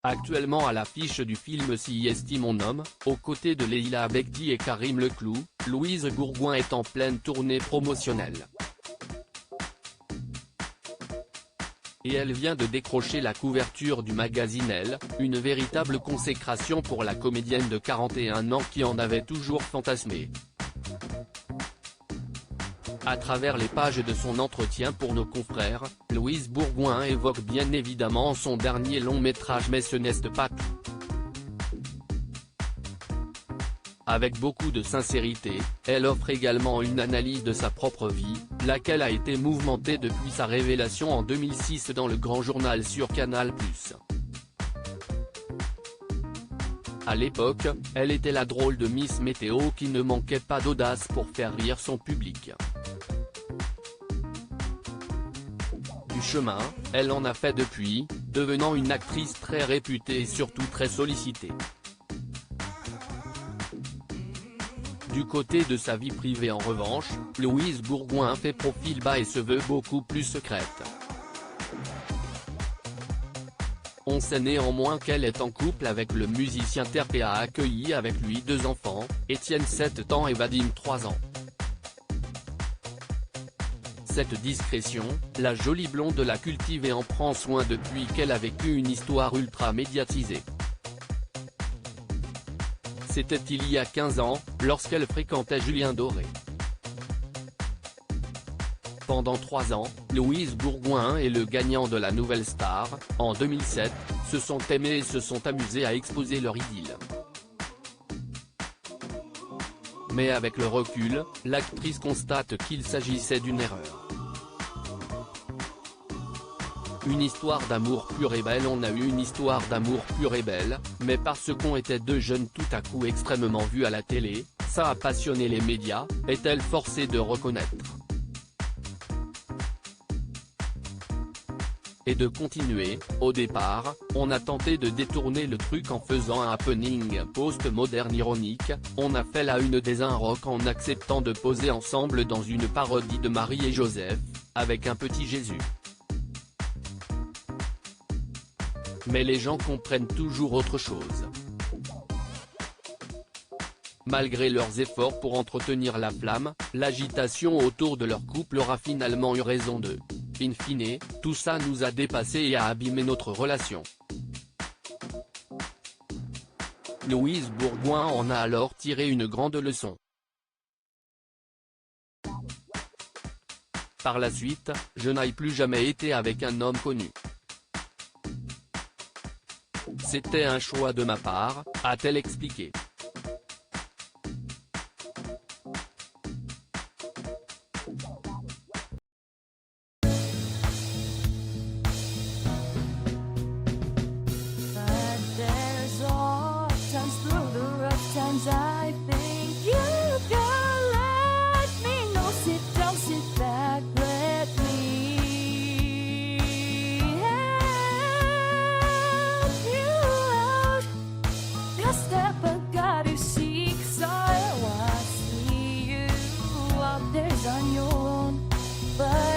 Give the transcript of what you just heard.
Actuellement à l'affiche du film Si est mon homme, aux côtés de Leila Bekti et Karim Leclou, Louise Bourgoin est en pleine tournée promotionnelle. Et elle vient de décrocher la couverture du magazine Elle, une véritable consécration pour la comédienne de 41 ans qui en avait toujours fantasmé. À travers les pages de son entretien pour nos confrères, Louise Bourgoin évoque bien évidemment son dernier long métrage Mais ce n'est pas tout. Avec beaucoup de sincérité, elle offre également une analyse de sa propre vie, laquelle a été mouvementée depuis sa révélation en 2006 dans Le Grand Journal sur Canal+. À l'époque, elle était la drôle de Miss Météo qui ne manquait pas d'audace pour faire rire son public. Du chemin, elle en a fait depuis, devenant une actrice très réputée et surtout très sollicitée. Du côté de sa vie privée en revanche, Louise Bourgoin fait profil bas et se veut beaucoup plus secrète. On sait néanmoins qu'elle est en couple avec le musicien Terre et a accueilli avec lui 2 enfants, Étienne 7 ans et Vadim 3 ans. Cette discrétion, la jolie blonde l'a cultivée et en prend soin depuis qu'elle a vécu une histoire ultra médiatisée. C'était il y a 15 ans, lorsqu'elle fréquentait Julien Doré. Pendant 3 ans, Louise Bourgoin et le gagnant de la Nouvelle Star, en 2007, se sont aimés et se sont amusés à exposer leur idylle. Mais avec le recul, l'actrice constate qu'il s'agissait d'une erreur. Une histoire d'amour pure et belle. On a eu une histoire d'amour pure et belle, mais parce qu'on était 2 jeunes tout à coup extrêmement vus à la télé, ça a passionné les médias, est-elle forcée de reconnaître. Et de continuer, au départ, on a tenté de détourner le truc en faisant un happening post-moderne ironique, on a fait la une des Un Rock en acceptant de poser ensemble dans une parodie de Marie et Joseph, avec un petit Jésus. Mais les gens comprennent toujours autre chose. Malgré leurs efforts pour entretenir la flamme, l'agitation autour de leur couple aura finalement eu raison d'eux. In fine, tout ça nous a dépassés et a abîmé notre relation. Louise Bourgoin en a alors tiré une grande leçon. Par la suite, je n'ai plus jamais été avec un homme connu. C'était un choix de ma part, a-t-elle expliqué. But